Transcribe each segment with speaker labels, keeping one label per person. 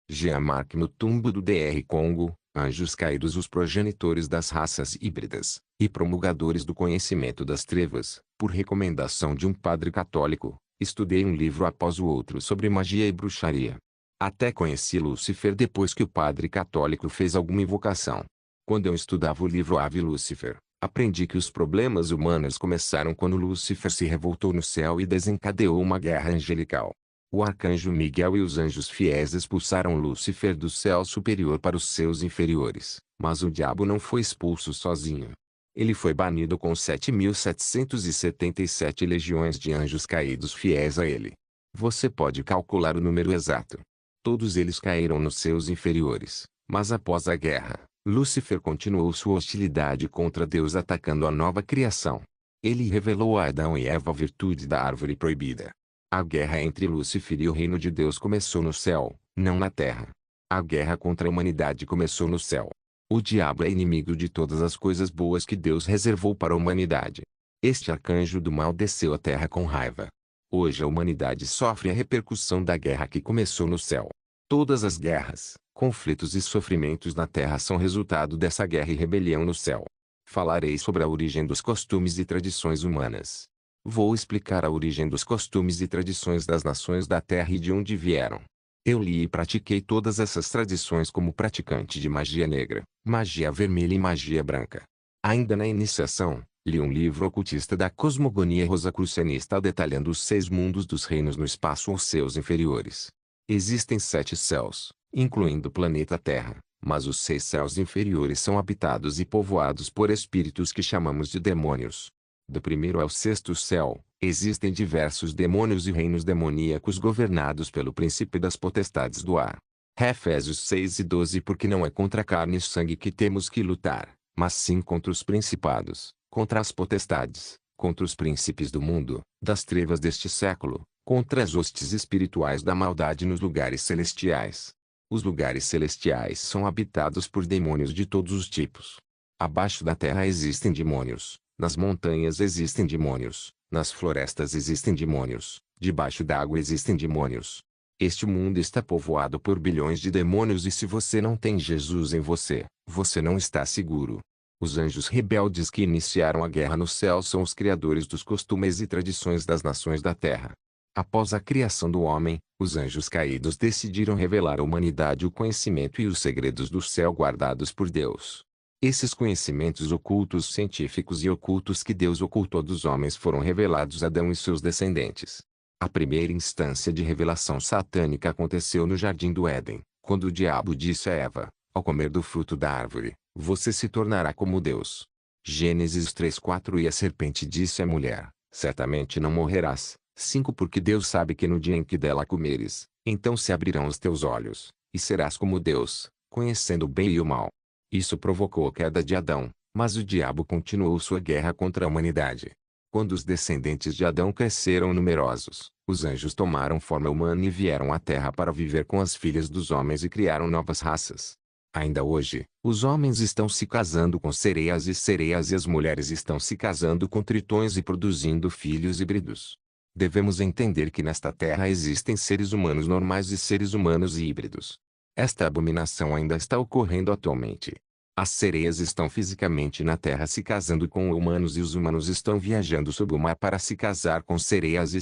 Speaker 1: Jean-Marc Mutombo do Dr. Congo, Anjos Caídos, os progenitores das raças híbridas, e promulgadores do conhecimento das trevas, por recomendação de um padre católico, estudei um livro após o outro sobre magia e bruxaria. Até conheci Lúcifer depois que o padre católico fez alguma invocação. Quando eu estudava o livro Ave Lúcifer, aprendi que os problemas humanos começaram quando Lúcifer se revoltou no céu e desencadeou uma guerra angelical. O arcanjo Miguel e os anjos fiéis expulsaram Lúcifer do céu superior para os seus inferiores, mas o diabo não foi expulso sozinho. Ele foi banido com 7.777 legiões de anjos caídos fiéis a ele. Você pode calcular o número exato. Todos eles caíram nos seus inferiores, mas após a guerra, Lúcifer continuou sua hostilidade contra Deus, atacando a nova criação. Ele revelou a Adão e Eva a virtude da árvore proibida. A guerra entre Lúcifer e o reino de Deus começou no céu, não na terra. A guerra contra a humanidade começou no céu. O diabo é inimigo de todas as coisas boas que Deus reservou para a humanidade. Este arcanjo do mal desceu à terra com raiva. Hoje a humanidade sofre a repercussão da guerra que começou no céu. Todas as guerras, conflitos e sofrimentos na terra são resultado dessa guerra e rebelião no céu. Falarei sobre a origem dos costumes e tradições humanas. Vou explicar a origem dos costumes e tradições das nações da Terra e de onde vieram. Eu li e pratiquei todas essas tradições como praticante de magia negra, magia vermelha e magia branca. Ainda na iniciação, li um livro ocultista da cosmogonia rosacrucianista detalhando os 6 mundos dos reinos no espaço ou seus inferiores. Existem 7 céus, incluindo o planeta Terra, mas os 6 céus inferiores são habitados e povoados por espíritos que chamamos de demônios. Do primeiro ao 6º céu, existem diversos demônios e reinos demoníacos governados pelo príncipe das potestades do ar. Efésios 6:12. Porque não é contra carne e sangue que temos que lutar, mas sim contra os principados, contra as potestades, contra os príncipes do mundo, das trevas deste século, contra as hostes espirituais da maldade nos lugares celestiais. Os lugares celestiais são habitados por demônios de todos os tipos. Abaixo da terra existem demônios. Nas montanhas existem demônios, nas florestas existem demônios, debaixo d'água existem demônios. Este mundo está povoado por bilhões de demônios e se você não tem Jesus em você, você não está seguro. Os anjos rebeldes que iniciaram a guerra no céu são os criadores dos costumes e tradições das nações da terra. Após a criação do homem, os anjos caídos decidiram revelar à humanidade o conhecimento e os segredos do céu guardados por Deus. Esses conhecimentos ocultos científicos e ocultos que Deus ocultou dos homens foram revelados a Adão e seus descendentes. A primeira instância de revelação satânica aconteceu no Jardim do Éden, quando o diabo disse a Eva, ao comer do fruto da árvore, você se tornará como Deus. Gênesis 3:4. E a serpente disse à mulher, certamente não morrerás. 5. Porque Deus sabe que no dia em que dela comeres, então se abrirão os teus olhos, e serás como Deus, conhecendo o bem e o mal. Isso provocou a queda de Adão, mas o diabo continuou sua guerra contra a humanidade. Quando os descendentes de Adão cresceram numerosos, os anjos tomaram forma humana e vieram à terra para viver com as filhas dos homens e criaram novas raças. Ainda hoje, os homens estão se casando com sereias e as mulheres estão se casando com tritões e produzindo filhos híbridos. Devemos entender que nesta terra existem seres humanos normais e seres humanos híbridos. Esta abominação ainda está ocorrendo atualmente. As sereias estão fisicamente na terra se casando com humanos e os humanos estão viajando sob o mar para se casar com sereias e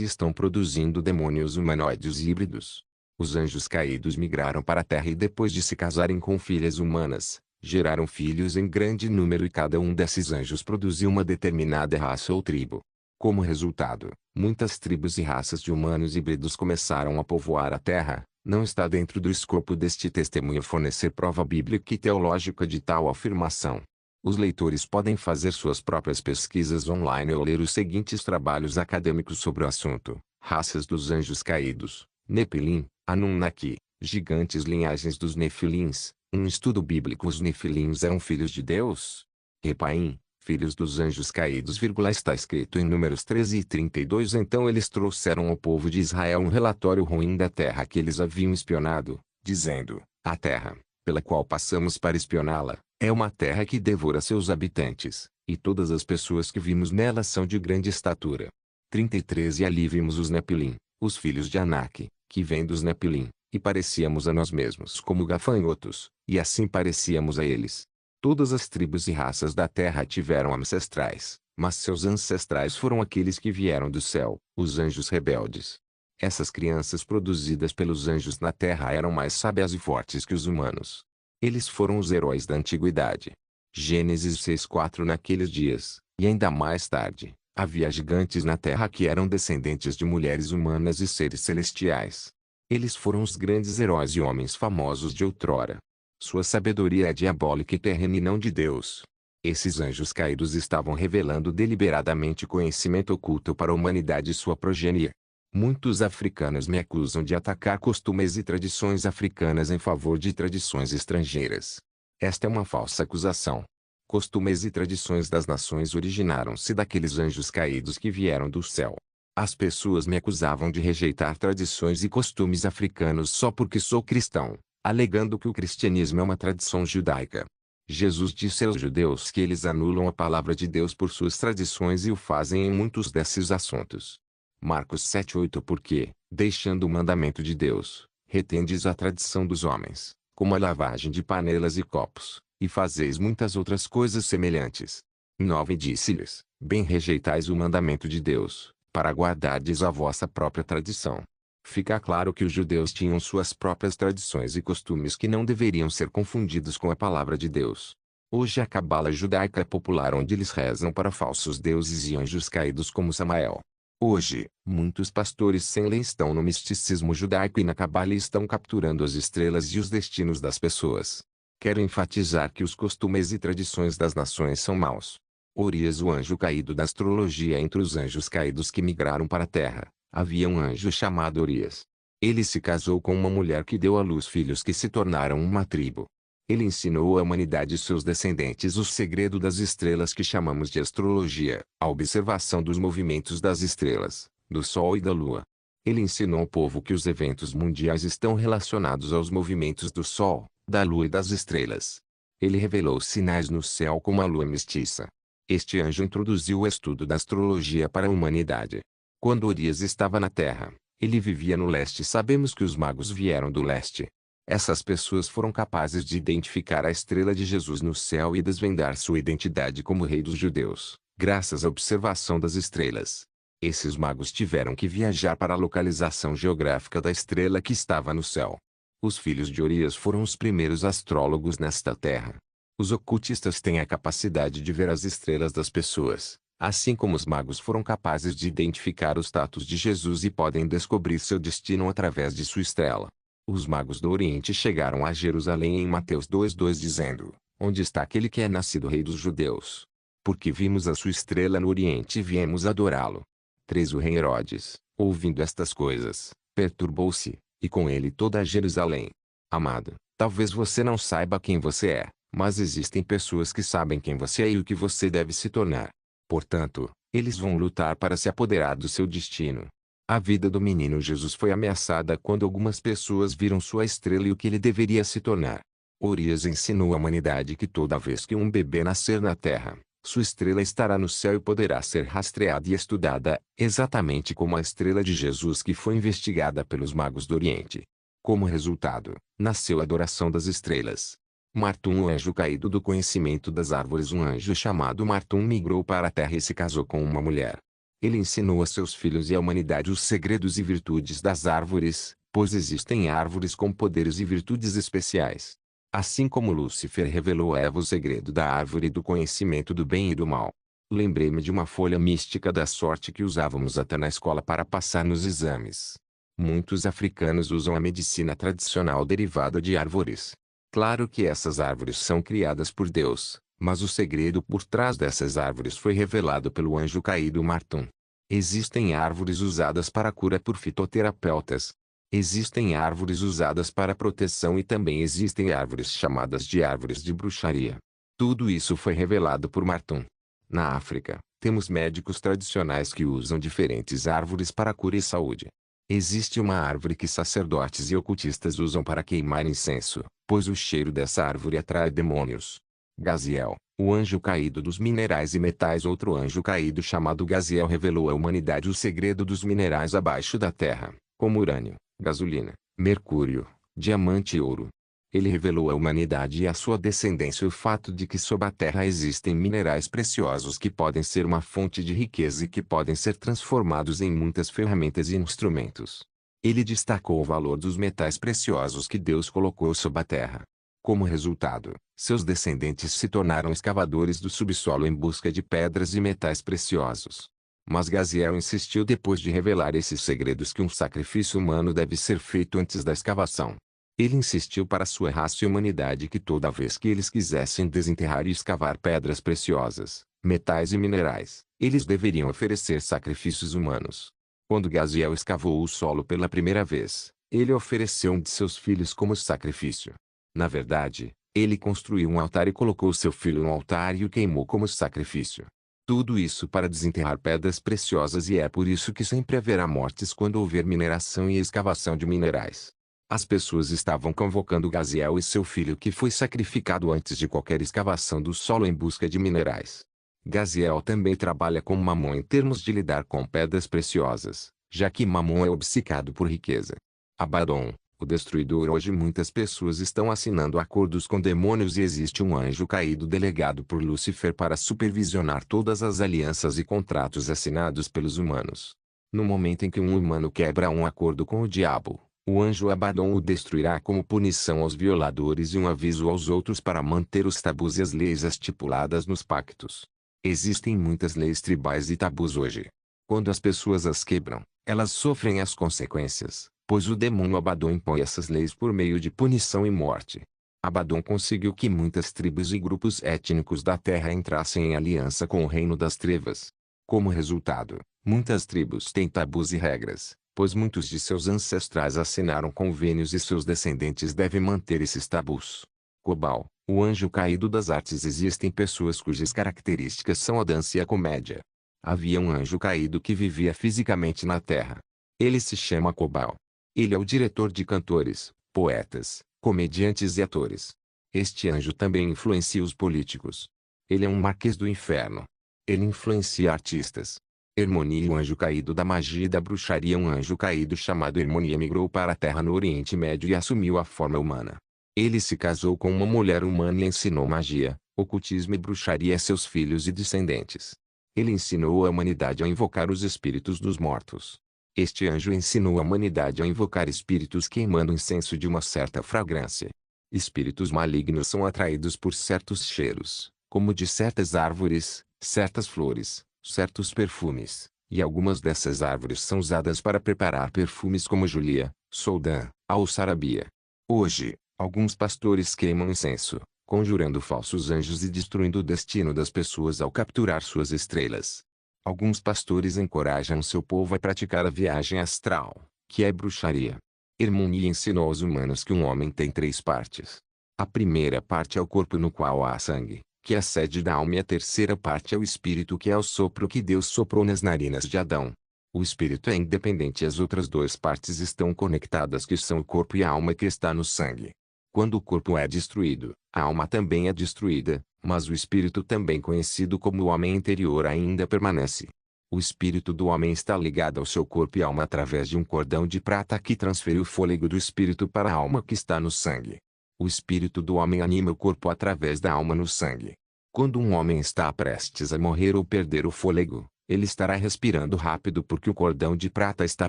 Speaker 1: estão produzindo demônios humanoides híbridos. Os anjos caídos migraram para a terra e depois de se casarem com filhas humanas, geraram filhos em grande número e cada um desses anjos produziu uma determinada raça ou tribo. Como resultado, muitas tribos e raças de humanos híbridos começaram a povoar a terra. Não está dentro do escopo deste testemunho fornecer prova bíblica e teológica de tal afirmação. Os leitores podem fazer suas próprias pesquisas online ou ler os seguintes trabalhos acadêmicos sobre o assunto: Raças dos Anjos Caídos, Nefilim, Anunnaki, Gigantes Linhagens dos Nefilins, um estudo bíblico. Os Nefilins eram filhos de Deus? Repaim, filhos dos anjos caídos, está escrito em Números 13:32. Então eles trouxeram ao povo de Israel um relatório ruim da terra que eles haviam espionado, dizendo, a terra, pela qual passamos para espioná-la, é uma terra que devora seus habitantes, e todas as pessoas que vimos nela são de grande estatura. 33. E ali vimos os Nepilim, os filhos de Anak, que vêm dos Nepilim, E parecíamos a nós mesmos como gafanhotos, e assim parecíamos a eles. Todas as tribos e raças da terra tiveram ancestrais, mas seus ancestrais foram aqueles que vieram do céu, os anjos rebeldes. Essas crianças produzidas pelos anjos na terra eram mais sábias e fortes que os humanos. Eles foram os heróis da antiguidade. Gênesis 6:4. Naqueles dias, e ainda mais tarde, havia gigantes na terra que eram descendentes de mulheres humanas e seres celestiais. Eles foram os grandes heróis e homens famosos de outrora. Sua sabedoria é diabólica e terrena e não de Deus. Esses anjos caídos estavam revelando deliberadamente conhecimento oculto para a humanidade e sua progenie. Muitos africanos me acusam de atacar costumes e tradições africanas em favor de tradições estrangeiras. Esta é uma falsa acusação. Costumes e tradições das nações originaram-se daqueles anjos caídos que vieram do céu. As pessoas me acusavam de rejeitar tradições e costumes africanos só porque sou cristão, alegando que o cristianismo é uma tradição judaica. Jesus disse aos judeus que eles anulam a palavra de Deus por suas tradições e o fazem em muitos desses assuntos. Marcos 7:8. Porque, deixando o mandamento de Deus, retendes a tradição dos homens, como a lavagem de panelas e copos, e fazeis muitas outras coisas semelhantes. 9. Disse-lhes, bem rejeitais o mandamento de Deus, para guardardes a vossa própria tradição. Fica claro que os judeus tinham suas próprias tradições e costumes que não deveriam ser confundidos com a palavra de Deus. Hoje a cabala judaica é popular, onde eles rezam para falsos deuses e anjos caídos como Samael. Hoje, muitos pastores sem lei estão no misticismo judaico e na cabala e estão capturando as estrelas e os destinos das pessoas. Quero enfatizar que os costumes e tradições das nações são maus. Orias, o anjo caído da astrologia. Entre os anjos caídos que migraram para a terra, havia um anjo chamado Orias. Ele se casou com uma mulher que deu à luz filhos que se tornaram uma tribo. Ele ensinou à humanidade e seus descendentes o segredo das estrelas que chamamos de astrologia, a observação dos movimentos das estrelas, do Sol e da Lua. Ele ensinou ao povo que os eventos mundiais estão relacionados aos movimentos do Sol, da Lua e das estrelas. Ele revelou sinais no céu como a lua mestiça. Este anjo introduziu o estudo da astrologia para a humanidade. Quando Orias estava na Terra, ele vivia no leste. Sabemos que os magos vieram do leste. Essas pessoas foram capazes de identificar a estrela de Jesus no céu e desvendar sua identidade como rei dos judeus, graças à observação das estrelas. Esses magos tiveram que viajar para a localização geográfica da estrela que estava no céu. Os filhos de Orias foram os primeiros astrólogos nesta terra. Os ocultistas têm a capacidade de ver as estrelas das pessoas, assim como os magos foram capazes de identificar o status de Jesus e podem descobrir seu destino através de sua estrela. Os magos do Oriente chegaram a Jerusalém em Mateus 2:2 dizendo, onde está aquele que é nascido rei dos judeus? Porque vimos a sua estrela no Oriente e viemos adorá-lo. 3. O rei Herodes, ouvindo estas coisas, perturbou-se, e com ele toda a Jerusalém. Amado, talvez você não saiba quem você é, mas existem pessoas que sabem quem você é e o que você deve se tornar. Portanto, eles vão lutar para se apoderar do seu destino. A vida do menino Jesus foi ameaçada quando algumas pessoas viram sua estrela e o que ele deveria se tornar. Orias ensinou à humanidade que toda vez que um bebê nascer na terra, sua estrela estará no céu e poderá ser rastreada e estudada, exatamente como a estrela de Jesus que foi investigada pelos magos do Oriente. Como resultado, nasceu a adoração das estrelas. Martum, o anjo caído do conhecimento das árvores. Um anjo chamado Martum migrou para a terra e se casou com uma mulher. Ele ensinou a seus filhos e à humanidade os segredos e virtudes das árvores, pois existem árvores com poderes e virtudes especiais. Assim como Lúcifer revelou a Eva o segredo da árvore do conhecimento do bem e do mal. Lembrei-me de uma folha mística da sorte que usávamos até na escola para passar nos exames. Muitos africanos usam a medicina tradicional derivada de árvores. Claro que essas árvores são criadas por Deus, mas o segredo por trás dessas árvores foi revelado pelo anjo caído Martum. Existem árvores usadas para cura por fitoterapeutas. Existem árvores usadas para proteção e também existem árvores chamadas de árvores de bruxaria. Tudo isso foi revelado por Martum. Na África, temos médicos tradicionais que usam diferentes árvores para cura e saúde. Existe uma árvore que sacerdotes e ocultistas usam para queimar incenso, pois o cheiro dessa árvore atrai demônios. Gaziel, o anjo caído dos minerais e metais. Outro anjo caído chamado Gaziel revelou à humanidade o segredo dos minerais abaixo da terra, como urânio, gasolina, mercúrio, diamante e ouro. Ele revelou à humanidade e à sua descendência o fato de que sob a terra existem minerais preciosos que podem ser uma fonte de riqueza e que podem ser transformados em muitas ferramentas e instrumentos. Ele destacou o valor dos metais preciosos que Deus colocou sob a terra. Como resultado, seus descendentes se tornaram escavadores do subsolo em busca de pedras e metais preciosos. Mas Gaziel insistiu depois de revelar esses segredos que um sacrifício humano deve ser feito antes da escavação. Ele insistiu para sua raça e humanidade que toda vez que eles quisessem desenterrar e escavar pedras preciosas, metais e minerais, eles deveriam oferecer sacrifícios humanos. Quando Gaziel escavou o solo pela primeira vez, ele ofereceu um de seus filhos como sacrifício. Na verdade, ele construiu um altar e colocou seu filho no altar e o queimou como sacrifício. Tudo isso para desenterrar pedras preciosas, e é por isso que sempre haverá mortes quando houver mineração e escavação de minerais. As pessoas estavam convocando Gaziel e seu filho, que foi sacrificado antes de qualquer escavação do solo em busca de minerais. Gaziel também trabalha com Mamon em termos de lidar com pedras preciosas, já que Mamon é obcecado por riqueza. Abaddon, o destruidor. Hoje muitas pessoas estão assinando acordos com demônios e existe um anjo caído delegado por Lúcifer para supervisionar todas as alianças e contratos assinados pelos humanos. No momento em que um humano quebra um acordo com o diabo, o anjo Abaddon o destruirá como punição aos violadores e um aviso aos outros para manter os tabus e as leis estipuladas nos pactos. Existem muitas leis tribais e tabus hoje. Quando as pessoas as quebram, elas sofrem as consequências, pois o demônio Abaddon impõe essas leis por meio de punição e morte. Abaddon conseguiu que muitas tribos e grupos étnicos da Terra entrassem em aliança com o Reino das Trevas. Como resultado, muitas tribos têm tabus e regras, pois muitos de seus ancestrais assinaram convênios e seus descendentes devem manter esses tabus. Cobal, o anjo caído das artes. Existem pessoas cujas características são a dança e a comédia. Havia um anjo caído que vivia fisicamente na Terra. Ele se chama Cobal. Ele é o diretor de cantores, poetas, comediantes e atores. Este anjo também influencia os políticos. Ele é um marquês do inferno. Ele influencia artistas. Hermoni, o anjo caído da magia e da bruxaria. Um anjo caído chamado Hermoni emigrou para a Terra no Oriente Médio e assumiu a forma humana. Ele se casou com uma mulher humana e ensinou magia, ocultismo e bruxaria a seus filhos e descendentes. Ele ensinou a humanidade a invocar os espíritos dos mortos. Este anjo ensinou a humanidade a invocar espíritos queimando incenso de uma certa fragrância. Espíritos malignos são atraídos por certos cheiros, como de certas árvores, certas flores, certos perfumes, e algumas dessas árvores são usadas para preparar perfumes como Julia, Soldan, Alçarabia. Hoje, alguns pastores queimam incenso, conjurando falsos anjos e destruindo o destino das pessoas ao capturar suas estrelas. Alguns pastores encorajam seu povo a praticar a viagem astral, que é bruxaria. Hermoni ensinou aos humanos que um homem tem 3 partes. A primeira parte é o corpo, no qual há sangue, que é a sede da alma, e a terceira parte é o espírito, que é o sopro que Deus soprou nas narinas de Adão. O espírito é independente e as outras 2 partes estão conectadas, que são o corpo e a alma que está no sangue. Quando o corpo é destruído, a alma também é destruída, mas o espírito, também conhecido como o homem interior, ainda permanece. O espírito do homem está ligado ao seu corpo e alma através de um cordão de prata que transfere o fôlego do espírito para a alma que está no sangue. O espírito do homem anima o corpo através da alma no sangue. Quando um homem está prestes a morrer ou perder o fôlego, ele estará respirando rápido porque o cordão de prata está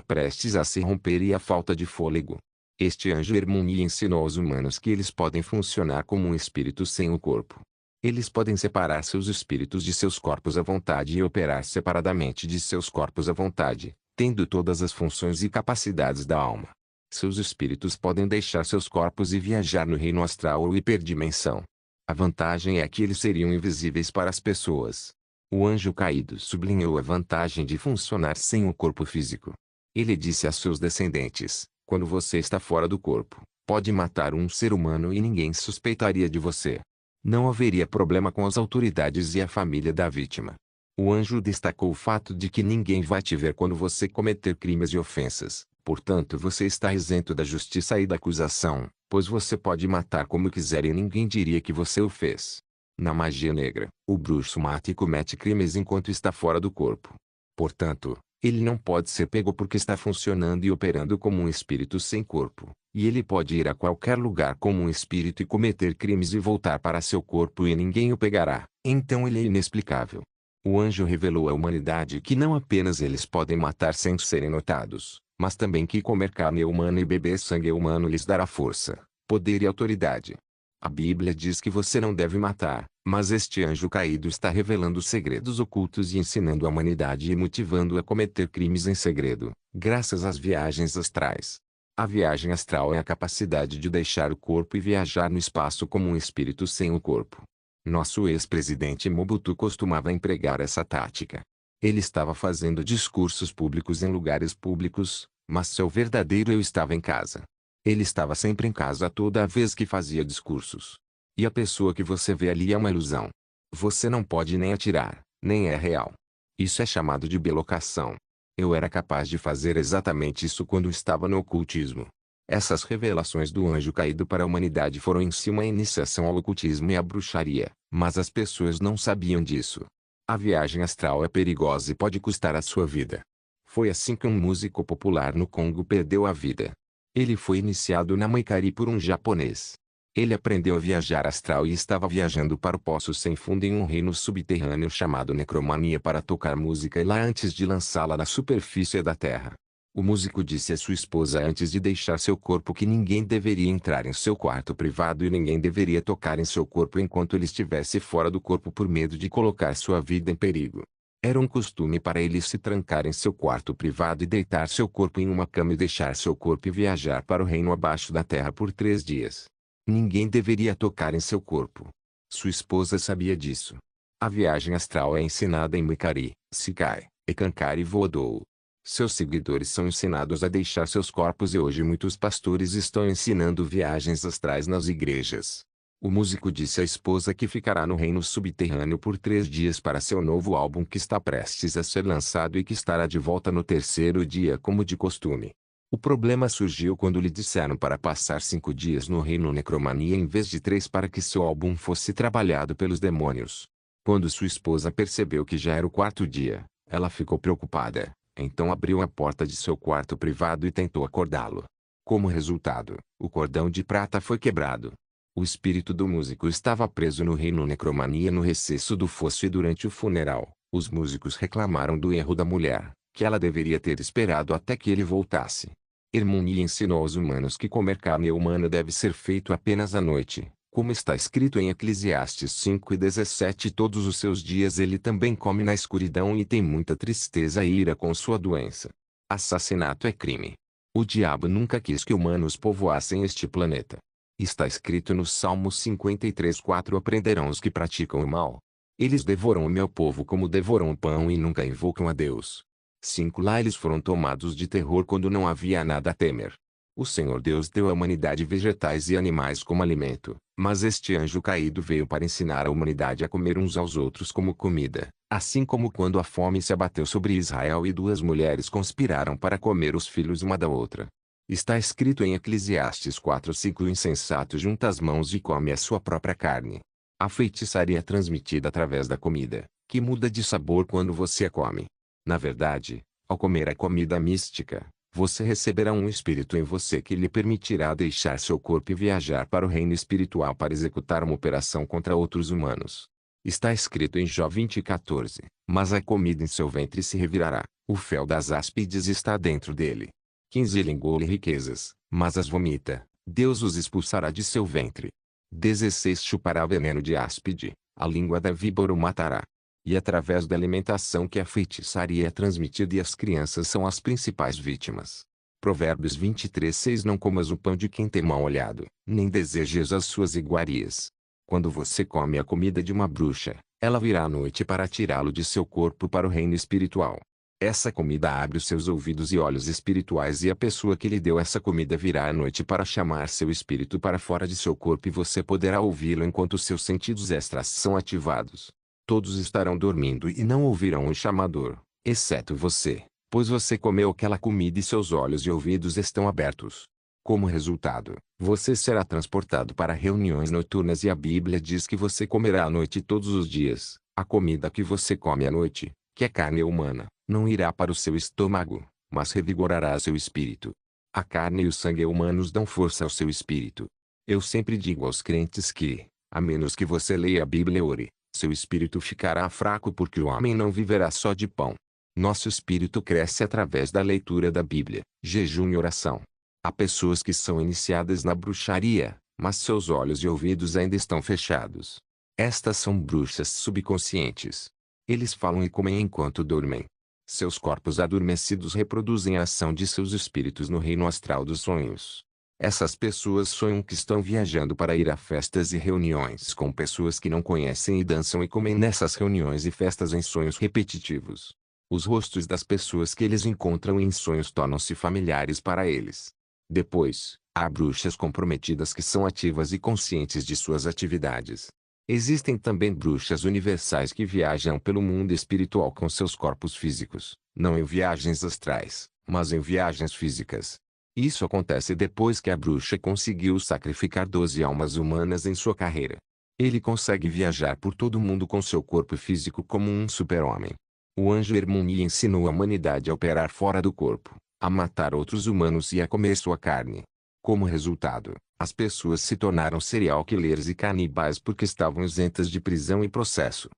Speaker 1: prestes a se romper e há falta de fôlego. Este anjo Hermoni ensinou aos humanos que eles podem funcionar como um espírito sem o corpo. Eles podem separar seus espíritos de seus corpos à vontade e operar separadamente de seus corpos à vontade, tendo todas as funções e capacidades da alma. Seus espíritos podem deixar seus corpos e viajar no reino astral ou hiperdimensão. A vantagem é que eles seriam invisíveis para as pessoas. O anjo caído sublinhou a vantagem de funcionar sem o corpo físico. Ele disse a seus descendentes: quando você está fora do corpo, pode matar um ser humano e ninguém suspeitaria de você. Não haveria problema com as autoridades e a família da vítima. O anjo destacou o fato de que ninguém vai te ver quando você cometer crimes e ofensas, portanto você está isento da justiça e da acusação, pois você pode matar como quiser e ninguém diria que você o fez. Na magia negra, o bruxo mata e comete crimes enquanto está fora do corpo. Portanto, ele não pode ser pego porque está funcionando e operando como um espírito sem corpo, E ele pode ir a qualquer lugar como um espírito e cometer crimes e voltar para seu corpo e ninguém o pegará. Então ele é inexplicável. O anjo revelou à humanidade que não apenas eles podem matar sem serem notados, mas também que comer carne humana e beber sangue humano lhes dará força, poder e autoridade. A Bíblia diz que você não deve matar, mas este anjo caído está revelando segredos ocultos e ensinando a humanidade e motivando-a a cometer crimes em segredo, graças às viagens astrais. A viagem astral é a capacidade de deixar o corpo e viajar no espaço como um espírito sem o corpo. Nosso ex-presidente Mobutu costumava empregar essa tática. Ele estava fazendo discursos públicos em lugares públicos, mas seu verdadeiro eu estava em casa. Ele estava sempre em casa toda vez que fazia discursos. E a pessoa que você vê ali é uma ilusão. Você não pode nem atirar, nem é real. Isso é chamado de bilocação. Eu era capaz de fazer exatamente isso quando estava no ocultismo. Essas revelações do anjo caído para a humanidade foram em si uma iniciação ao ocultismo e à bruxaria, mas as pessoas não sabiam disso. A viagem astral é perigosa e pode custar a sua vida. Foi assim que um músico popular no Congo perdeu a vida. Ele foi iniciado na Maikari por um japonês. Ele aprendeu a viajar astral e estava viajando para o poço sem fundo em um reino subterrâneo chamado Necromania para tocar música lá antes de lançá-la na superfície da terra. O músico disse à sua esposa antes de deixar seu corpo que ninguém deveria entrar em seu quarto privado e ninguém deveria tocar em seu corpo enquanto ele estivesse fora do corpo por medo de colocar sua vida em perigo. Era um costume para ele se trancar em seu quarto privado e deitar seu corpo em uma cama e deixar seu corpo e viajar para o reino abaixo da terra por 3 dias. Ninguém deveria tocar em seu corpo. Sua esposa sabia disso. A viagem astral é ensinada em Mikari, Sikai, Ekankari e Vodou. Seus seguidores são ensinados a deixar seus corpos e hoje muitos pastores estão ensinando viagens astrais nas igrejas. O músico disse à esposa que ficará no reino subterrâneo por 3 dias para seu novo álbum que está prestes a ser lançado e que estará de volta no 3º dia como de costume. O problema surgiu quando lhe disseram para passar 5 dias no reino Necromania em vez de 3 para que seu álbum fosse trabalhado pelos demônios. Quando sua esposa percebeu que já era o 4º dia, ela ficou preocupada. Então abriu a porta de seu quarto privado e tentou acordá-lo. Como resultado, o cordão de prata foi quebrado. O espírito do músico estava preso no reino Necromania no recesso do fosso e durante o funeral, os músicos reclamaram do erro da mulher, que ela deveria ter esperado até que ele voltasse. Hermíone ensinou aos humanos que comer carne humana deve ser feito apenas à noite, como está escrito em Eclesiastes 5:17. Todos os seus dias ele também come na escuridão e tem muita tristeza e ira com sua doença. Assassinato é crime. O diabo nunca quis que humanos povoassem este planeta. Está escrito no Salmo 53:4. Aprenderão os que praticam o mal. Eles devoram o meu povo como devoram o pão e nunca invocam a Deus. 5. Lá eles foram tomados de terror quando não havia nada a temer. O Senhor Deus deu à humanidade vegetais e animais como alimento, mas este anjo caído veio para ensinar a humanidade a comer uns aos outros como comida, assim como quando a fome se abateu sobre Israel e 2 mulheres conspiraram para comer os filhos uma da outra. Está escrito em Eclesiastes 4:5. O insensato junta as mãos e come a sua própria carne. A feitiçaria é transmitida através da comida, que muda de sabor quando você a come. Na verdade, ao comer a comida mística, você receberá um espírito em você que lhe permitirá deixar seu corpo e viajar para o reino espiritual para executar uma operação contra outros humanos. Está escrito em Jó 20:14, mas a comida em seu ventre se revirará, o fel das áspides está dentro dele. 15. Ele engole riquezas, mas as vomita, Deus os expulsará de seu ventre. 16. Chupará veneno de áspide, a língua da víbora o matará. E através da alimentação que a feitiçaria é transmitida e as crianças são as principais vítimas. Provérbios 23:6. Não comas o pão de quem tem mal olhado, nem desejes as suas iguarias. Quando você come a comida de uma bruxa, ela virá à noite para tirá-lo de seu corpo para o reino espiritual. Essa comida abre os seus ouvidos e olhos espirituais e a pessoa que lhe deu essa comida virá à noite para chamar seu espírito para fora de seu corpo e você poderá ouvi-lo enquanto seus sentidos extras são ativados. Todos estarão dormindo e não ouvirão o chamador, exceto você, pois você comeu aquela comida e seus olhos e ouvidos estão abertos. Como resultado, você será transportado para reuniões noturnas e a Bíblia diz que você comerá à noite todos os dias. A comida que você come à noite, que é carne humana, não irá para o seu estômago, mas revigorará seu espírito. A carne e o sangue humanos dão força ao seu espírito. Eu sempre digo aos crentes que, a menos que você leia a Bíblia e ore, seu espírito ficará fraco porque o homem não viverá só de pão. Nosso espírito cresce através da leitura da Bíblia, jejum e oração. Há pessoas que são iniciadas na bruxaria, mas seus olhos e ouvidos ainda estão fechados. Estas são bruxas subconscientes. Eles falam e comem enquanto dormem. Seus corpos adormecidos reproduzem a ação de seus espíritos no reino astral dos sonhos. Essas pessoas sonham que estão viajando para ir a festas e reuniões com pessoas que não conhecem e dançam e comem nessas reuniões e festas em sonhos repetitivos. Os rostos das pessoas que eles encontram em sonhos tornam-se familiares para eles. Depois, há bruxas comprometidas que são ativas e conscientes de suas atividades. Existem também bruxas universais que viajam pelo mundo espiritual com seus corpos físicos, não em viagens astrais, mas em viagens físicas. Isso acontece depois que a bruxa conseguiu sacrificar 12 almas humanas em sua carreira. Ele consegue viajar por todo o mundo com seu corpo físico como um super-homem. O anjo Hermoni ensinou a humanidade a operar fora do corpo, a matar outros humanos e a comer sua carne. Como resultado, as pessoas se tornaram serial killers e canibais porque estavam isentas de prisão e processo.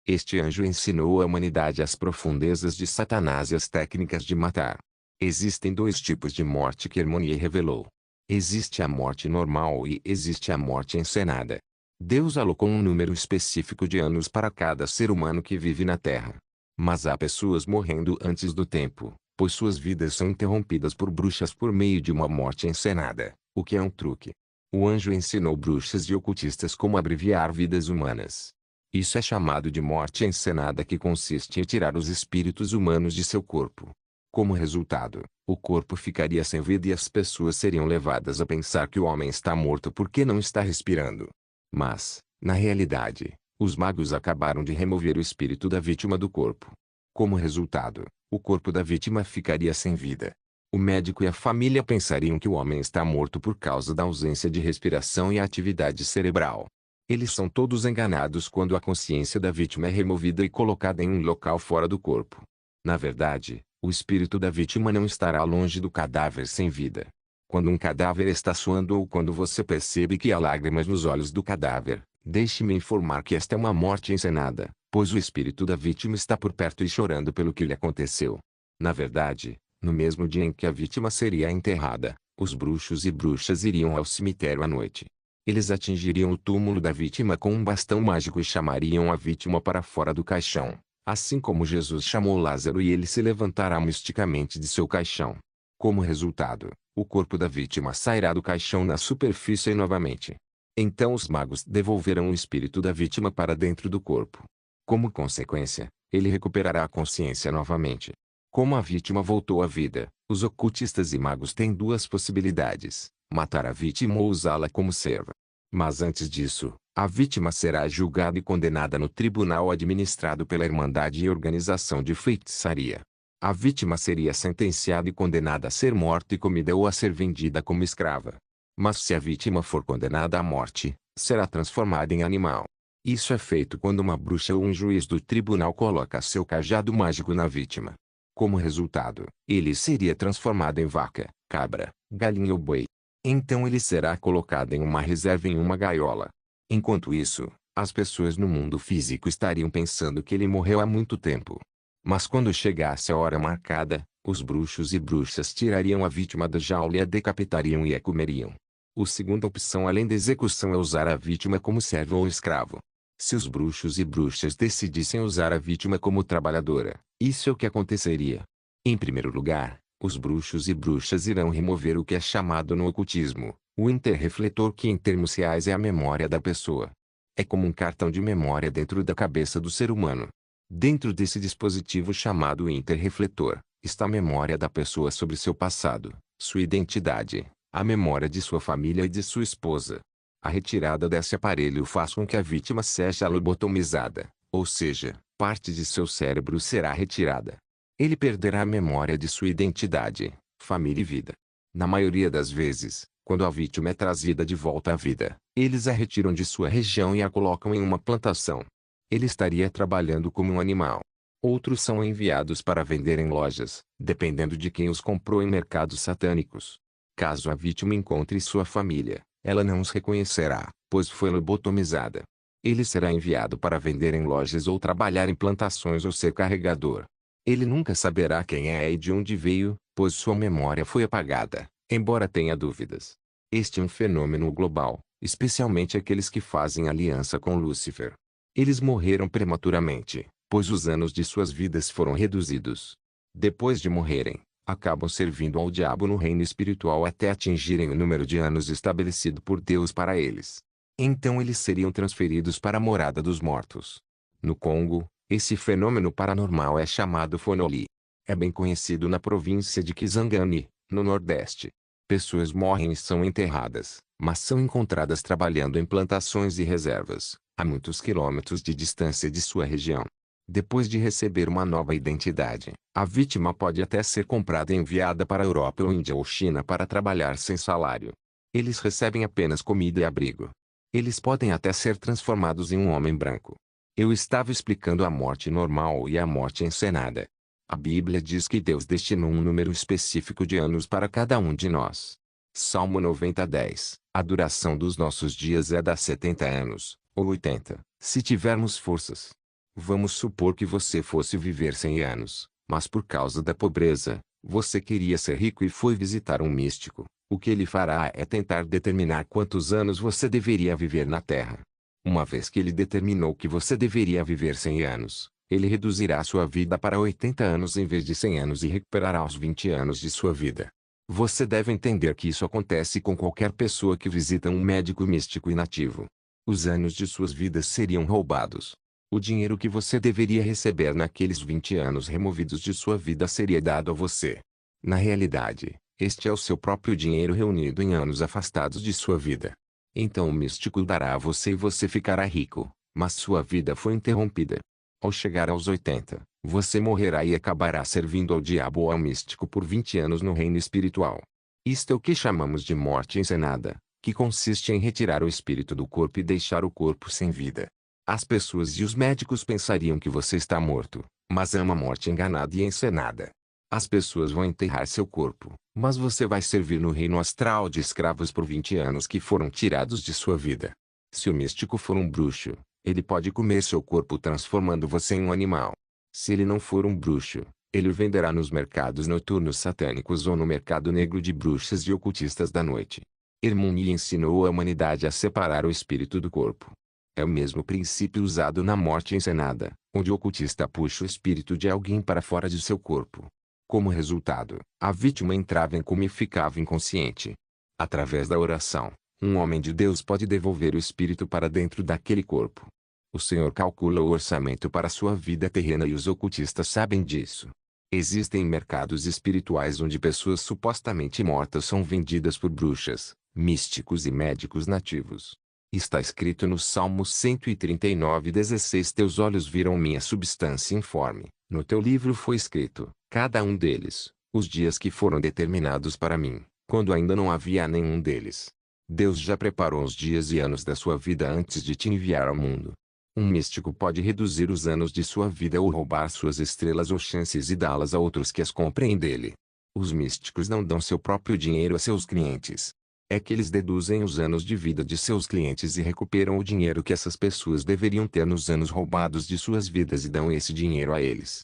Speaker 1: Este anjo ensinou a humanidade as profundezas de Satanás e as técnicas de matar. Existem dois tipos de morte que Hermoni revelou. Existe a morte normal e existe a morte encenada. Deus alocou um número específico de anos para cada ser humano que vive na Terra. Mas há pessoas morrendo antes do tempo, pois suas vidas são interrompidas por bruxas por meio de uma morte encenada, o que é um truque. O anjo ensinou bruxas e ocultistas como abreviar vidas humanas. Isso é chamado de morte encenada, que consiste em tirar os espíritos humanos de seu corpo. Como resultado, o corpo ficaria sem vida e as pessoas seriam levadas a pensar que o homem está morto porque não está respirando. Mas, na realidade, os magos acabaram de remover o espírito da vítima do corpo. Como resultado, o corpo da vítima ficaria sem vida. O médico e a família pensariam que o homem está morto por causa da ausência de respiração e atividade cerebral. Eles são todos enganados quando a consciência da vítima é removida e colocada em um local fora do corpo. Na verdade, o espírito da vítima não estará longe do cadáver sem vida. Quando um cadáver está suando ou quando você percebe que há lágrimas nos olhos do cadáver, deixe-me informar que esta é uma morte encenada, pois o espírito da vítima está por perto e chorando pelo que lhe aconteceu. Na verdade, no mesmo dia em que a vítima seria enterrada, os bruxos e bruxas iriam ao cemitério à noite. Eles atingiriam o túmulo da vítima com um bastão mágico e chamariam a vítima para fora do caixão, assim como Jesus chamou Lázaro, e ele se levantará misticamente de seu caixão. Como resultado, o corpo da vítima sairá do caixão na superfície novamente. Então os magos devolverão o espírito da vítima para dentro do corpo. Como consequência, ele recuperará a consciência novamente. Como a vítima voltou à vida, os ocultistas e magos têm duas possibilidades: matar a vítima ou usá-la como serva. Mas antes disso, a vítima será julgada e condenada no tribunal administrado pela Irmandade e Organização de Feitiçaria. A vítima seria sentenciada e condenada a ser morta e comida ou a ser vendida como escrava. Mas se a vítima for condenada à morte, será transformada em animal. Isso é feito quando uma bruxa ou um juiz do tribunal coloca seu cajado mágico na vítima. Como resultado, ele seria transformado em vaca, cabra, galinha ou boi. Então ele será colocado em uma reserva em uma gaiola. Enquanto isso, as pessoas no mundo físico estariam pensando que ele morreu há muito tempo. Mas quando chegasse a hora marcada, os bruxos e bruxas tirariam a vítima da jaula e a decapitariam e a comeriam. A segunda opção além da execução é usar a vítima como servo ou escravo. Se os bruxos e bruxas decidissem usar a vítima como trabalhadora, isso é o que aconteceria. Em primeiro lugar, os bruxos e bruxas irão remover o que é chamado no ocultismo, o interrefletor, que em termos reais é a memória da pessoa. É como um cartão de memória dentro da cabeça do ser humano. Dentro desse dispositivo chamado interrefletor, está a memória da pessoa sobre seu passado, sua identidade, a memória de sua família e de sua esposa. A retirada desse aparelho faz com que a vítima seja lobotomizada, ou seja, parte de seu cérebro será retirada. Ele perderá a memória de sua identidade, família e vida. Na maioria das vezes, quando a vítima é trazida de volta à vida, eles a retiram de sua região e a colocam em uma plantação. Ele estaria trabalhando como um animal. Outros são enviados para vender em lojas, dependendo de quem os comprou em mercados satânicos. Caso a vítima encontre sua família, ela não os reconhecerá, pois foi lobotomizada. Ele será enviado para vender em lojas ou trabalhar em plantações ou ser carregador. Ele nunca saberá quem é e de onde veio, pois sua memória foi apagada, embora tenha dúvidas. Este é um fenômeno global, especialmente aqueles que fazem aliança com Lúcifer. Eles morreram prematuramente, pois os anos de suas vidas foram reduzidos. Depois de morrerem, acabam servindo ao diabo no reino espiritual até atingirem o número de anos estabelecido por Deus para eles. Então eles seriam transferidos para a morada dos mortos. No Congo, esse fenômeno paranormal é chamado Fonoli. É bem conhecido na província de Kisangani, no Nordeste. Pessoas morrem e são enterradas, mas são encontradas trabalhando em plantações e reservas, a muitos quilômetros de distância de sua região. Depois de receber uma nova identidade, a vítima pode até ser comprada e enviada para a Europa ou Índia ou China para trabalhar sem salário. Eles recebem apenas comida e abrigo. Eles podem até ser transformados em um homem branco. Eu estava explicando a morte normal e a morte encenada. A Bíblia diz que Deus destinou um número específico de anos para cada um de nós. Salmo 90:10. A duração dos nossos dias é de 70 anos, ou 80, se tivermos forças. Vamos supor que você fosse viver 100 anos, mas por causa da pobreza, você queria ser rico e foi visitar um místico. O que ele fará é tentar determinar quantos anos você deveria viver na Terra. Uma vez que ele determinou que você deveria viver 100 anos, ele reduzirá sua vida para 80 anos em vez de 100 anos e recuperará os 20 anos de sua vida. Você deve entender que isso acontece com qualquer pessoa que visita um médico místico inativo. Os anos de suas vidas seriam roubados. O dinheiro que você deveria receber naqueles 20 anos removidos de sua vida seria dado a você. Na realidade, este é o seu próprio dinheiro reunido em anos afastados de sua vida. Então o místico dará a você e você ficará rico, mas sua vida foi interrompida. Ao chegar aos 80, você morrerá e acabará servindo ao diabo ou ao místico por 20 anos no reino espiritual. Isto é o que chamamos de morte encenada, que consiste em retirar o espírito do corpo e deixar o corpo sem vida. As pessoas e os médicos pensariam que você está morto, mas é uma morte enganada e encenada. As pessoas vão enterrar seu corpo, mas você vai servir no reino astral de escravos por 20 anos que foram tirados de sua vida. Se o místico for um bruxo, ele pode comer seu corpo transformando você em um animal. Se ele não for um bruxo, ele o venderá nos mercados noturnos satânicos ou no mercado negro de bruxas e ocultistas da noite. Hermuni ensinou a humanidade a separar o espírito do corpo. É o mesmo princípio usado na morte encenada, onde o ocultista puxa o espírito de alguém para fora de seu corpo. Como resultado, a vítima entrava em coma e ficava inconsciente. Através da oração, um homem de Deus pode devolver o espírito para dentro daquele corpo. O Senhor calcula o orçamento para sua vida terrena e os ocultistas sabem disso. Existem mercados espirituais onde pessoas supostamente mortas são vendidas por bruxas, místicos e médicos nativos. Está escrito no Salmo 139:16: Teus olhos viram minha substância informe. No teu livro foi escrito, cada um deles, os dias que foram determinados para mim, quando ainda não havia nenhum deles. Deus já preparou os dias e anos da sua vida antes de te enviar ao mundo. Um místico pode reduzir os anos de sua vida ou roubar suas estrelas ou chances e dá-las a outros que as comprem dele. Os místicos não dão seu próprio dinheiro a seus clientes. É que eles deduzem os anos de vida de seus clientes e recuperam o dinheiro que essas pessoas deveriam ter nos anos roubados de suas vidas e dão esse dinheiro a eles.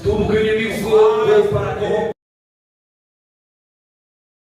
Speaker 2: Tudo que o inimigo veio para corromper.